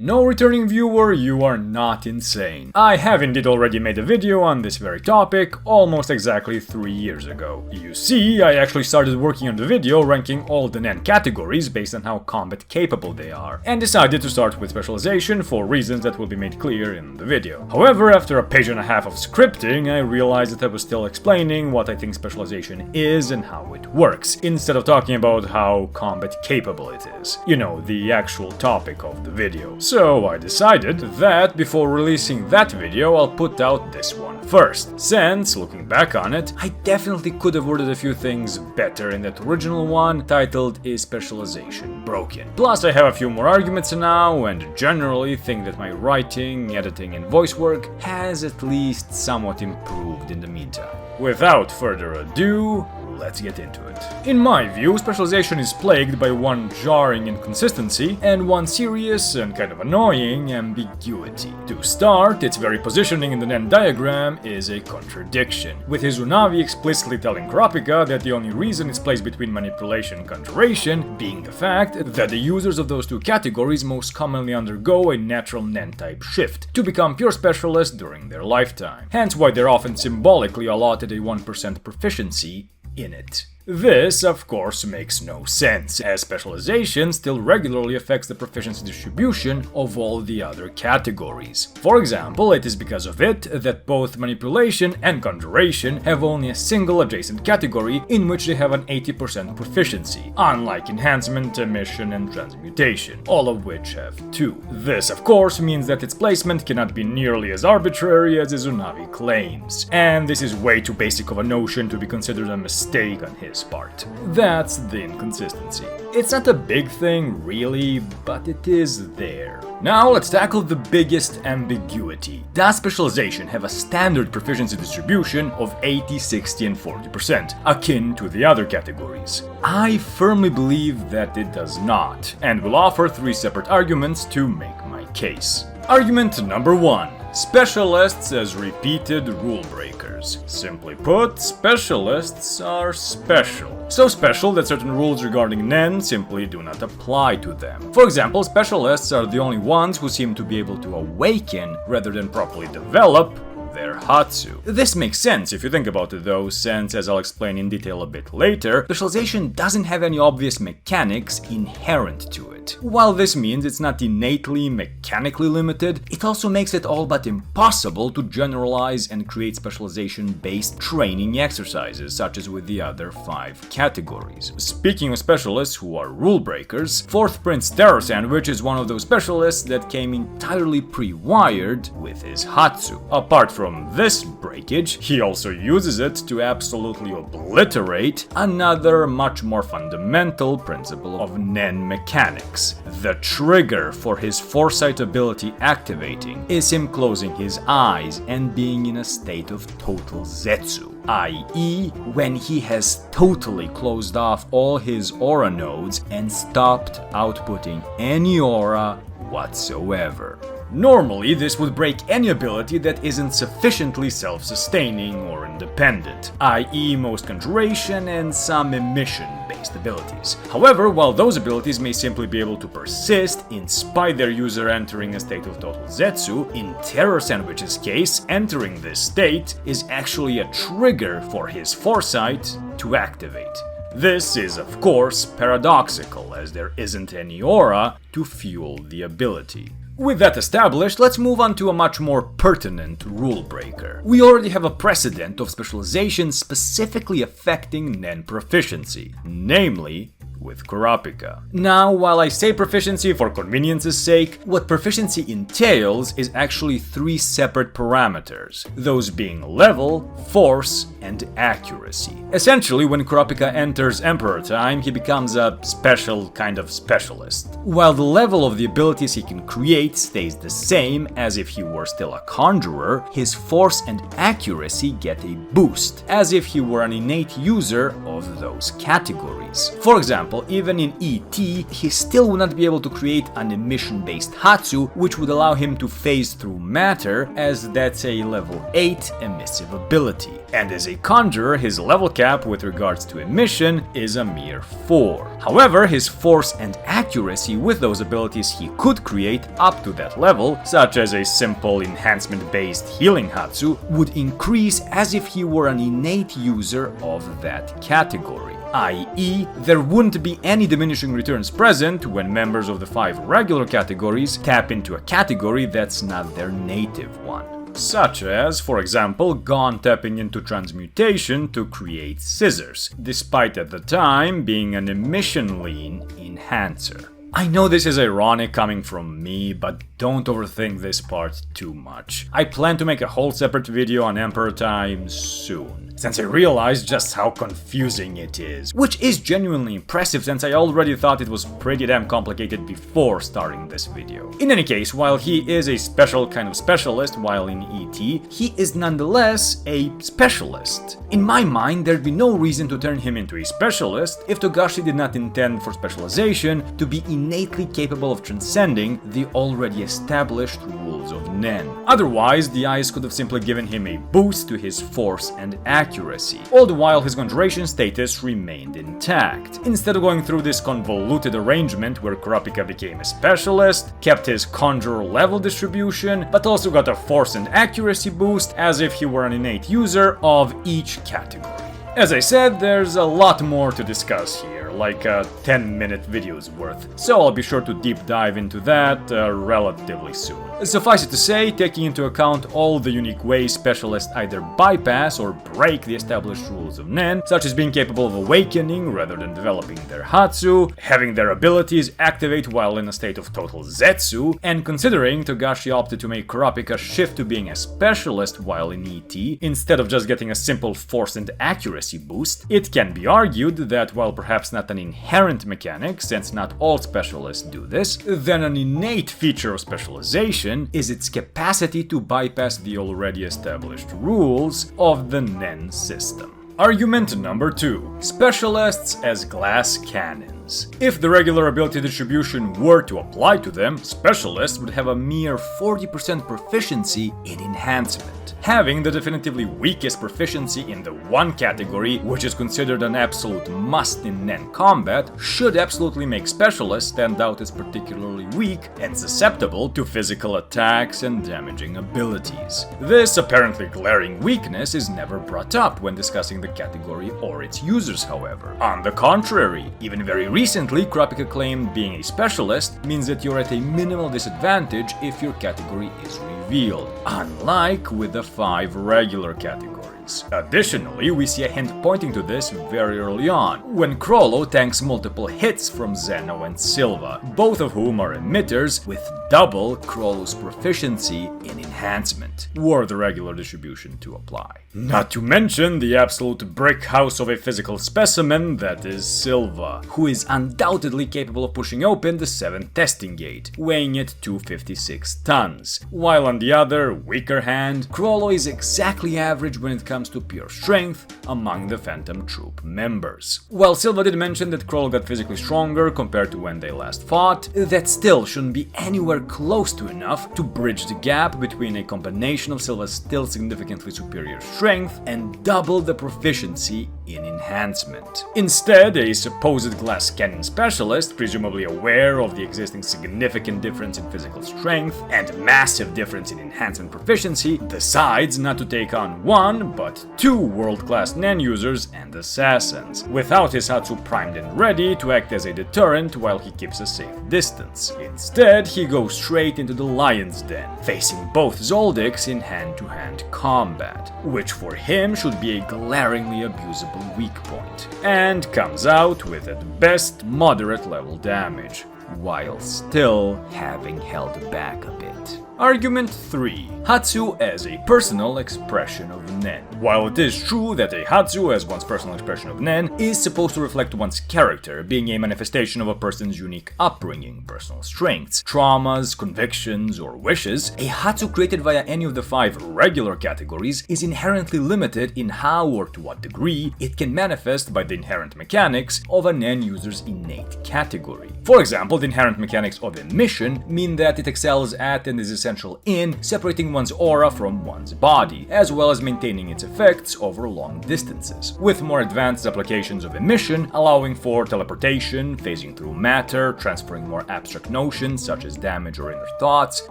No returning viewer, you are not insane. I have indeed already made a video on this very topic almost exactly 3 years ago. You see, I actually started working on the video ranking all the NEN categories based on how combat capable they are, and decided to start with specialization for reasons that will be made clear in the video. However, after a page and a half of scripting, I realized that I was still explaining what I think specialization is and how it works, instead of talking about how combat capable it is. You know, the actual topic of the video. So I decided that before releasing that video, I'll put out this one first, since, looking back on it, I definitely could have worded a few things better in that original one titled "Is Specialization Broken?" Plus, I have a few more arguments now, and generally think that my writing, editing, and voice work has at least somewhat improved in the meantime. Without further ado, let's get into it. In my view, specialization is plagued by one jarring inconsistency and one serious and kind of annoying ambiguity. To start, its very positioning in the NEN diagram is a contradiction, with Hizunavi explicitly telling Kurapika that the only reason it's placed between manipulation and conjuration being the fact that the users of those two categories most commonly undergo a natural NEN type shift to become pure specialists during their lifetime, hence why they're often symbolically allotted a 1% proficiency in it. This, of course, makes no sense, as specialization still regularly affects the proficiency distribution of all the other categories. For example, it is because of it that both manipulation and conjuration have only a single adjacent category in which they have an 80% proficiency, unlike enhancement, emission, and transmutation, all of which have 2. This, of course, means that its placement cannot be nearly as arbitrary as Izunavi claims, and this is way too basic of a notion to be considered a mistake on his part. That's the inconsistency. It's not a big thing, really, but it is there. Now let's tackle the biggest ambiguity. Does specialization have a standard proficiency distribution of 80, 60, and 40%, akin to the other categories? I firmly believe that it does not, and will offer 3 separate arguments to make my case. Argument number 1. Specialists as repeated rule breakers. Simply put, specialists are special. So special that certain rules regarding NEN simply do not apply to them. For example, specialists are the only ones who seem to be able to awaken rather than properly develop their Hatsu. This makes sense if you think about it though, since, as I'll explain in detail a bit later, specialization doesn't have any obvious mechanics inherent to it. While this means it's not innately mechanically limited, it also makes it all but impossible to generalize and create specialization-based training exercises, such as with the other 5 categories. Speaking of specialists who are rule breakers, 4th Prince Terror Sandwich is one of those specialists that came entirely pre-wired with his Hatsu. Apart from this breakage, he also uses it to absolutely obliterate another much more fundamental principle of NEN mechanics. The trigger for his foresight ability activating is him closing his eyes and being in a state of total zetsu, i.e., when he has totally closed off all his aura nodes and stopped outputting any aura whatsoever. Normally, this would break any ability that isn't sufficiently self-sustaining or independent, i.e. most conjuration and some emission-based abilities. However, while those abilities may simply be able to persist despite their user entering a state of total zetsu, in Terror Sandwich's case, entering this state is actually a trigger for his foresight to activate. This is, of course, paradoxical, as there isn't any aura to fuel the ability. With that established, let's move on to a much more pertinent rule breaker. We already have a precedent of specialization specifically affecting NEN proficiency, namely with Kurapika. Now, while I say proficiency for convenience's sake, what proficiency entails is actually 3 separate parameters, those being level, force, and accuracy. Essentially, when Kurapika enters Emperor time, he becomes a special kind of specialist. While the level of the abilities he can create stays the same as if he were still a conjurer, his force and accuracy get a boost, as if he were an innate user of those categories. For example, example, even in ET, he still would not be able to create an emission-based Hatsu, which would allow him to phase through matter, as that's a level 8 emissive ability. And as a conjurer, his level cap with regards to emission is a mere 4. However, his force and accuracy with those abilities he could create up to that level, such as a simple enhancement-based healing Hatsu, would increase as if he were an innate user of that category. i.e., there wouldn't be any diminishing returns present when members of the 5 regular categories tap into a category that's not their native one. Such as, for example, Gon tapping into transmutation to create scissors, despite at the time being an emission-lean enhancer. I know this is ironic coming from me, but don't overthink this part too much. I plan to make a whole separate video on Emperor Time soon, since I realized just how confusing it is. Which is genuinely impressive, since I already thought it was pretty damn complicated before starting this video. In any case, while he is a special kind of specialist while in ET, he is nonetheless a specialist. In my mind, there'd be no reason to turn him into a specialist if Togashi did not intend for specialization to be innately capable of transcending the already established rules of Nen. Otherwise, the eyes could have simply given him a boost to his force and accuracy, all the while his conjuration status remained intact. Instead of going through this convoluted arrangement where Kurapika became a specialist, kept his conjurer level distribution, but also got a force and accuracy boost as if he were an innate user of each category. As I said, there's a lot more to discuss here, like a 10-minute video's worth, so I'll be sure to deep dive into that relatively soon. Suffice it to say, taking into account all the unique ways specialists either bypass or break the established rules of Nen, such as being capable of awakening rather than developing their Hatsu, having their abilities activate while in a state of total Zetsu, and considering Togashi opted to make Kurapika shift to being a specialist while in ET, instead of just getting a simple force and accuracy boost, it can be argued that while perhaps not an inherent mechanic, since not all specialists do this, then an innate feature of specialization is its capacity to bypass the already established rules of the Nen system. Argument number 2. Specialists as glass cannons. If the regular ability distribution were to apply to them, specialists would have a mere 40% proficiency in enhancement. Having the definitively weakest proficiency in the one category, which is considered an absolute must in Nen combat, should absolutely make specialists stand out as particularly weak and susceptible to physical attacks and damaging abilities. This apparently glaring weakness is never brought up when discussing the category or its users, however. On the contrary, even very recently, Kurapika claimed being a specialist means that you're at a minimal disadvantage if your category is revealed, unlike with the 5 regular categories. Additionally, we see a hint pointing to this very early on, when Chrollo tanks multiple hits from Zeno and Silva, both of whom are emitters with double Chrollo's proficiency in enhancement, were the regular distribution to apply. Not to mention the absolute brick house of a physical specimen that is Silva, who is undoubtedly capable of pushing open the 7th testing gate, weighing at 256 tons, while on the other, weaker hand, Chrollo is exactly average when it comes to pure strength among the Phantom Troop members. While Silva did mention that Chrollo got physically stronger compared to when they last fought, that still shouldn't be anywhere close to enough to bridge the gap between a combination of Silva's still significantly superior strength and double the proficiency in enhancement. Instead, a supposed glass cannon specialist, presumably aware of the existing significant difference in physical strength and massive difference in enhancement proficiency, decides not to take on one, but 2 world-class Nen users and assassins, without his Hatsu primed and ready to act as a deterrent while he keeps a safe distance. Instead, he goes straight into the Lion's Den, facing both Zoldycks in hand-to-hand combat, which for him should be a glaringly abusable weak point, and comes out with at best moderate level damage. while still having held back a bit. Argument 3. Hatsu as a personal expression of Nen. While it is true that a Hatsu as one's personal expression of Nen is supposed to reflect one's character, being a manifestation of a person's unique upbringing, personal strengths, traumas, convictions, or wishes, a Hatsu created via any of the 5 regular categories is inherently limited in how or to what degree it can manifest by the inherent mechanics of a Nen user's innate category. For example, the inherent mechanics of emission mean that it excels at and is essential in separating one's aura from one's body, as well as maintaining its effects over long distances, with more advanced applications of emission allowing for teleportation, phasing through matter, transferring more abstract notions such as damage or inner thoughts,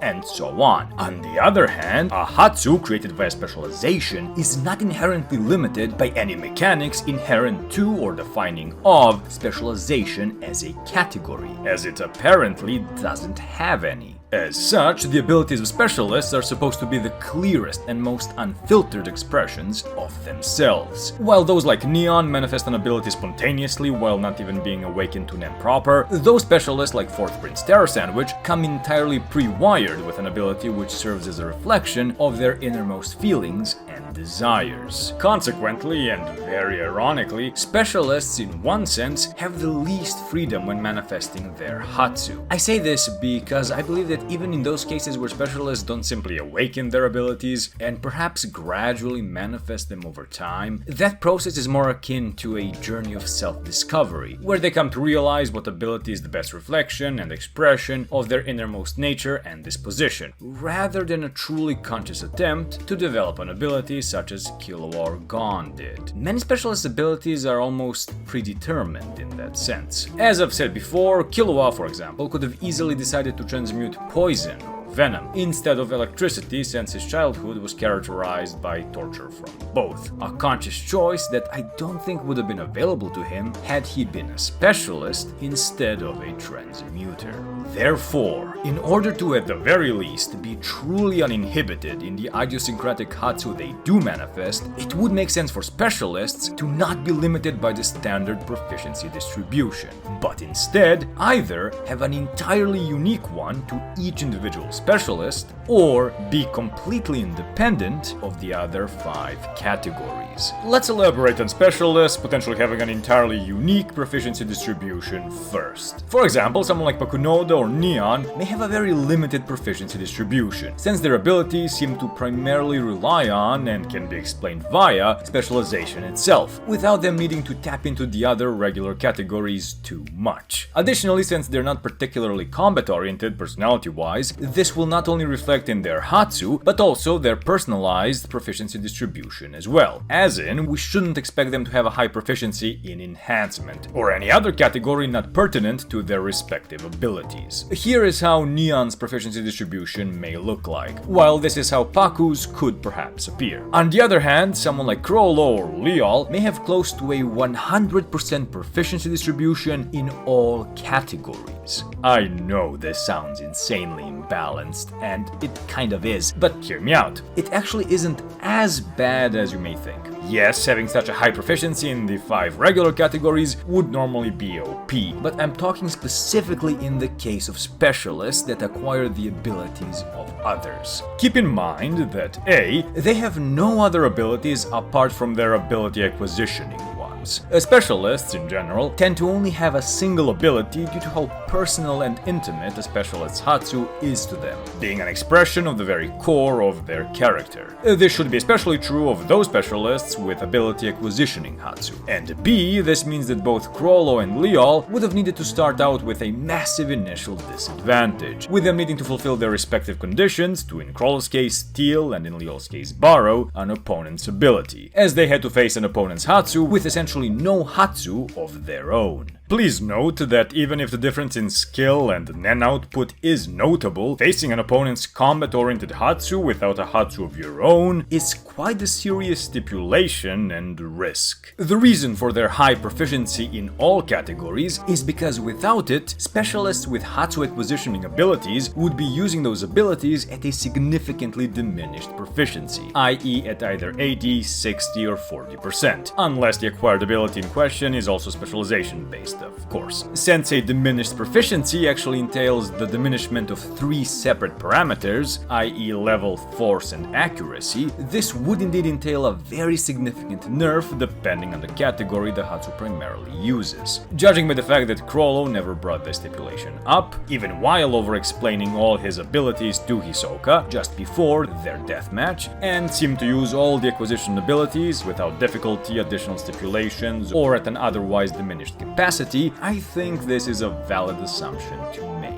and so on. On the other hand, a Hatsu created via specialization is not inherently limited by any mechanics inherent to or defining of specialization as a category, as it apparently doesn't have any. As such, the abilities of specialists are supposed to be the clearest and most unfiltered expressions of themselves. While those like Neon manifest an ability spontaneously while not even being awakened to Nen proper, those specialists like 4th Prince Terror Sandwich come entirely pre-wired with an ability which serves as a reflection of their innermost feelings and desires. Consequently, and very ironically, specialists in one sense have the least freedom when manifesting their Hatsu. I say this because I believe that even in those cases where specialists don't simply awaken their abilities and perhaps gradually manifest them over time, that process is more akin to a journey of self-discovery, where they come to realize what ability is the best reflection and expression of their innermost nature and disposition, rather than a truly conscious attempt to develop an ability such as Killua or Gon did. Many specialist abilities are almost predetermined in that sense. As I've said before, Killua, for example, could have easily decided to transmute poison or venom instead of electricity, since his childhood was characterized by torture from both. A conscious choice that I don't think would have been available to him had he been a specialist instead of a transmuter. Therefore, in order to at the very least be truly uninhibited in the idiosyncratic Hatsu they do manifest, it would make sense for specialists to not be limited by the standard proficiency distribution, but instead either have an entirely unique one to each individual specialist, or be completely independent of the other 5 categories. Let's elaborate on specialists potentially having an entirely unique proficiency distribution first. For example, someone like Pakunoda or Neon may have a very limited proficiency distribution, since their abilities seem to primarily rely on, and can be explained via, specialization itself, without them needing to tap into the other regular categories too much. Additionally, since they're not particularly combat-oriented personality-wise, this will not only reflect in their Hatsu, but also their personalized proficiency distribution as well. As in, we shouldn't expect them to have a high proficiency in enhancement, or any other category not pertinent to their respective abilities. Here is how Neon's proficiency distribution may look like, while this is how Paku's could perhaps appear. On the other hand, someone like Crollo or Leol may have close to a 100% proficiency distribution in all categories. I know this sounds insanely imbalanced, and it kind of is, but hear me out. It actually isn't as bad as you may think. Yes, having such a high proficiency in the 5 regular categories would normally be OP, but I'm talking specifically in the case of specialists that acquire the abilities of others. Keep in mind that A, they have no other abilities apart from their ability acquisitioning ones. Specialists, in general, tend to only have a single ability due to how personal and intimate a specialist's Hatsu is to them, being an expression of the very core of their character. This should be especially true of those specialists with ability acquisitioning Hatsu. And B, this means that both Crollo and Leol would have needed to start out with a massive initial disadvantage, with them needing to fulfill their respective conditions to, in Crollo's case, steal, and in Leol's case, borrow an opponent's ability, as they had to face an opponent's Hatsu with essentially no Hatsu of their own. Please note that even if the difference in skill and Nen output is notable, facing an opponent's combat-oriented Hatsu without a Hatsu of your own is quite a serious stipulation and risk. The reason for their high proficiency in all categories is because without it, specialists with Hatsu acquisitioning abilities would be using those abilities at a significantly diminished proficiency, i.e. at either 80, 60, or 40%, unless the acquired ability in question is also specialization-based. specialist, of course. Since a diminished proficiency actually entails the diminishment of 3 separate parameters, i.e. level, force, and accuracy, this would indeed entail a very significant nerf depending on the category the Hatsu primarily uses. Judging by the fact that Chrollo never brought this stipulation up, even while over-explaining all his abilities to Hisoka just before their deathmatch, and seemed to use all the acquisition abilities without difficulty, additional stipulations, or at an otherwise diminished capacity, I think this is a valid assumption to make.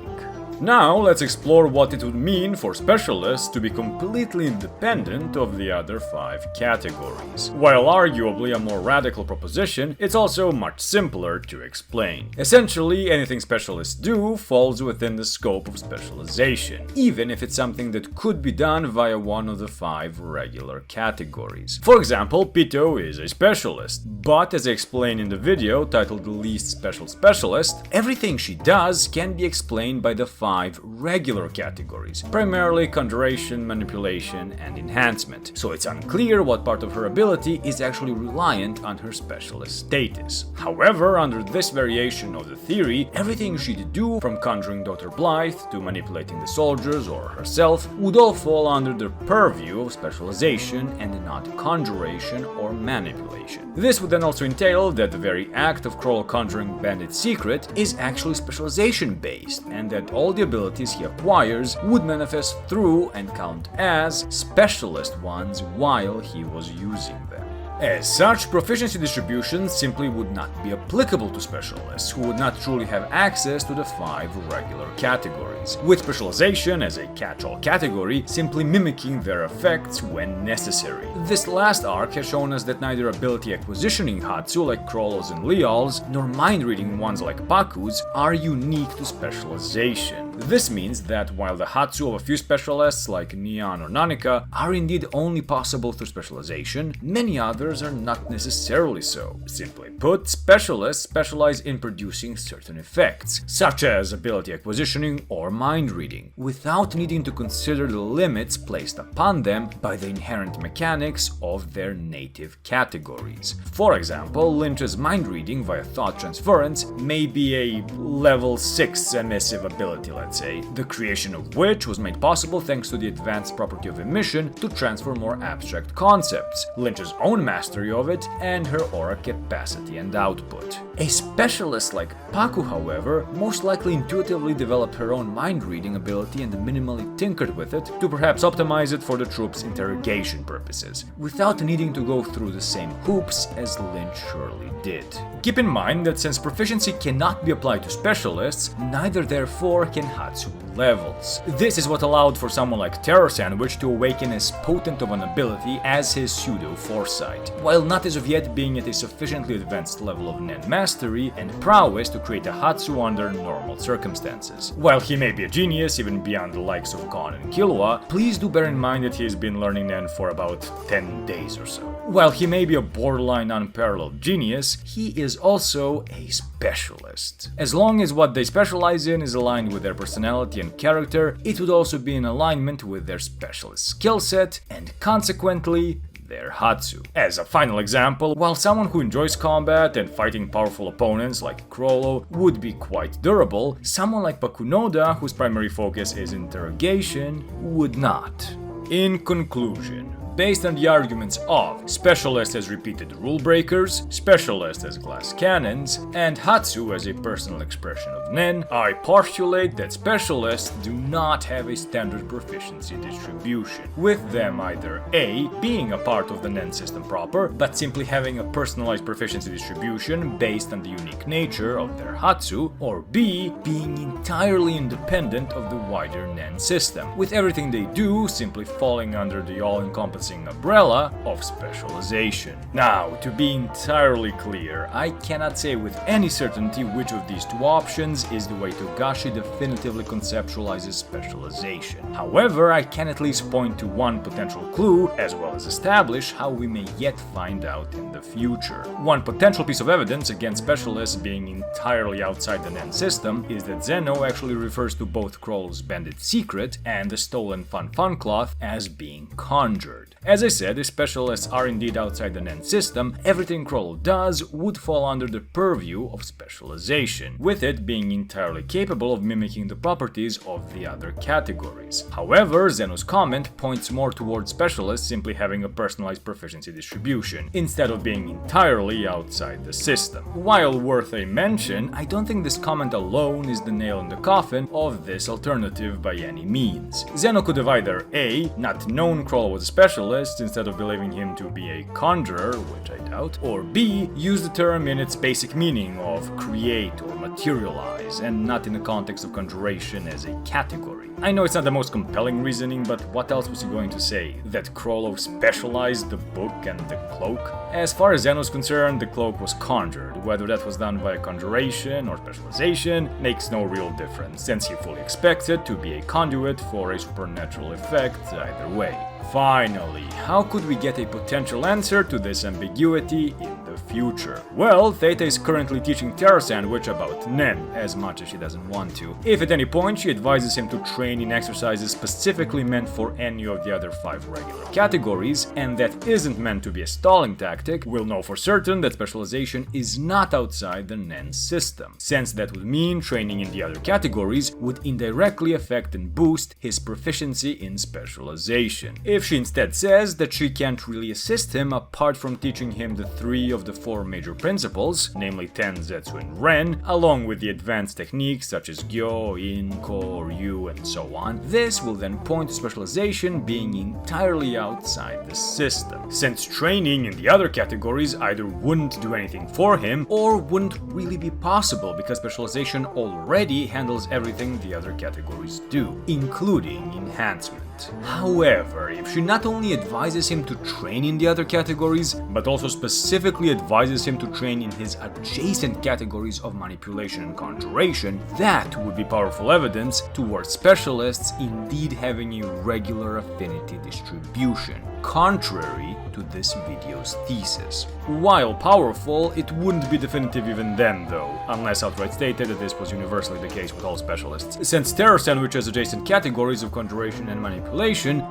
Now, let's explore what it would mean for specialists to be completely independent of the other 5 categories. While arguably a more radical proposition, it's also much simpler to explain. Essentially, anything specialists do falls within the scope of specialization, even if it's something that could be done via one of the 5 regular categories. For example, Pito is a specialist, but as I explained in the video titled The Least Special Specialist, everything she does can be explained by the 5 regular categories, primarily conjuration, manipulation, and enhancement, so it's unclear what part of her ability is actually reliant on her specialist status. However, under this variation of the theory, everything she'd do, from conjuring Dr. Blythe to manipulating the soldiers or herself, would all fall under the purview of specialization and not conjuration or manipulation. This would then also entail that the very act of Chrollo conjuring Bandit's secret is actually specialization based, and that all the abilities he acquires would manifest through and count as specialist ones while he was using them. As such, proficiency distribution simply would not be applicable to specialists who would not truly have access to the 5 regular categories, with specialization as a catch-all category simply mimicking their effects when necessary. This last arc has shown us that neither ability acquisitioning Hatsu like Chrollo's and Leal's, nor mind-reading ones like Paku's, are unique to specialization. This means that while the Hatsu of a few specialists like Neon or Nanika are indeed only possible through specialization, many others are not necessarily so. Simply put, specialists specialize in producing certain effects, such as ability acquisitioning or mind reading, without needing to consider the limits placed upon them by the inherent mechanics of their native categories. For example, Lynch's mind reading via thought transference may be a level 6 emissive ability, let's say, the creation of which was made possible thanks to the advanced property of emission to transfer more abstract concepts, Lynch's own mastery of it, and her aura capacity and output. A specialist like Paku, however, most likely intuitively developed her own mind-reading ability and minimally tinkered with it to perhaps optimize it for the troops' interrogation purposes, without needing to go through the same hoops as Lynch surely did. Keep in mind that since proficiency cannot be applied to specialists, neither therefore can Hatsu levels. This is what allowed for someone like Terror Sandwich to awaken as potent of an ability as his pseudo-foresight, while not as of yet being at a sufficiently advanced level of Nen mastery and prowess to create a Hatsu under normal circumstances. While he may be a genius even beyond the likes of Gon and Killua, please do bear in mind that he has been learning Nen for about 10 days or so. While he may be a borderline unparalleled genius, he is also a specialist. As long as what they specialize in is aligned with their personality and character, it would also be in alignment with their specialist skill set and consequently their Hatsu. As a final example, while someone who enjoys combat and fighting powerful opponents like Chrollo would be quite durable, someone like Pakunoda, whose primary focus is interrogation, would not. In conclusion, based on the arguments of specialist as repeated rule breakers, specialist as glass cannons, and Hatsu as a personal expression of Nen, I postulate that specialists do not have a standard proficiency distribution, with them either A, being a part of the Nen system proper, but simply having a personalized proficiency distribution based on the unique nature of their Hatsu, or B, being entirely independent of the wider Nen system, with everything they do simply falling under the all-encompassing umbrella of specialization. Now, to be entirely clear, I cannot say with any certainty which of these two options is the way Togashi definitively conceptualizes specialization. However, I can at least point to one potential clue, as well as establish how we may yet find out in the future. One potential piece of evidence against specialists being entirely outside the Nen system is that Zeno actually refers to both Chrollo's Bandit secret and the stolen Fun Cloth as being conjured. As I said, if specialists are indeed outside the NEN system, everything Kroll does would fall under the purview of specialization, with it being entirely capable of mimicking the properties of the other categories. However, Zeno's comment points more towards specialists simply having a personalized proficiency distribution, instead of being entirely outside the system. While worth a mention, I don't think this comment alone is the nail in the coffin of this alternative by any means. Zeno could have either A. not known Kroll was a specialist instead of believing him to be a conjurer, which I doubt, or B. use the term in its basic meaning of create or materialize, and not in the context of conjuration as a category. I know it's not the most compelling reasoning, but what else was he going to say? That Kroll specialized the book and the cloak? As far as Zeno's concerned, the cloak was conjured. Whether that was done via conjuration or specialization makes no real difference, since he fully expected to be a conduit for a supernatural effect either way. Finally, how could we get a potential answer to this ambiguity in the future? Well, Theta is currently teaching Terra Sandwich about Nen, as much as she doesn't want to. If at any point she advises him to train in exercises specifically meant for any of the other 5 regular categories, and that isn't meant to be a stalling tactic, we'll know for certain that specialization is not outside the Nen system, since that would mean training in the other categories would indirectly affect and boost his proficiency in specialization. If she instead says that she can't really assist him apart from teaching him the 3 of the 4 major principles, namely Ten, Zetsu, and Ren, along with the advanced techniques such as Gyo, In, Ko, Ryu, and so on, this will then point to specialization being entirely outside the system, since training in the other categories either wouldn't do anything for him or wouldn't really be possible because specialization already handles everything the other categories do, including enhancement. However, if she not only advises him to train in the other categories, but also specifically advises him to train in his adjacent categories of manipulation and conjuration, that would be powerful evidence towards specialists indeed having a regular affinity distribution, contrary to this video's thesis. While powerful, it wouldn't be definitive even then though, unless outright stated that this was universally the case with all specialists, since Terra Sandwich's adjacent categories of conjuration and manipulation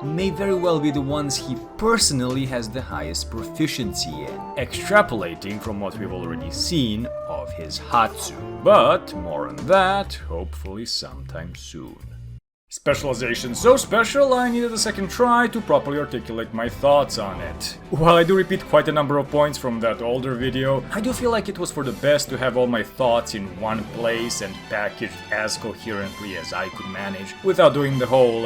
may very well be the ones he personally has the highest proficiency in, extrapolating from what we've already seen of his Hatsu. But more on that, hopefully sometime soon. Specialization so special, I needed a second try to properly articulate my thoughts on it. While I do repeat quite a number of points from that older video, I do feel like it was for the best to have all my thoughts in one place and packaged as coherently as I could manage, without doing the whole,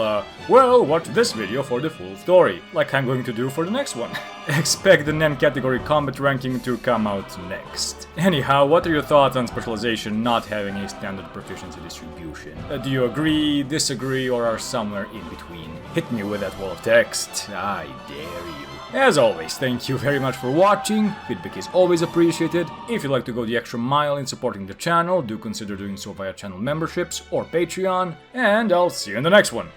well, watch this video for the full story, like I'm going to do for the next one. Expect the NEN category combat ranking to come out next. Anyhow, what are your thoughts on specialization not having a standard proficiency distribution? Do you agree, disagree, or are somewhere in between? Hit me with that wall of text, I dare you. As always, thank you very much for watching, feedback is always appreciated. If you'd like to go the extra mile in supporting the channel, do consider doing so via channel memberships or Patreon, and I'll see you in the next one.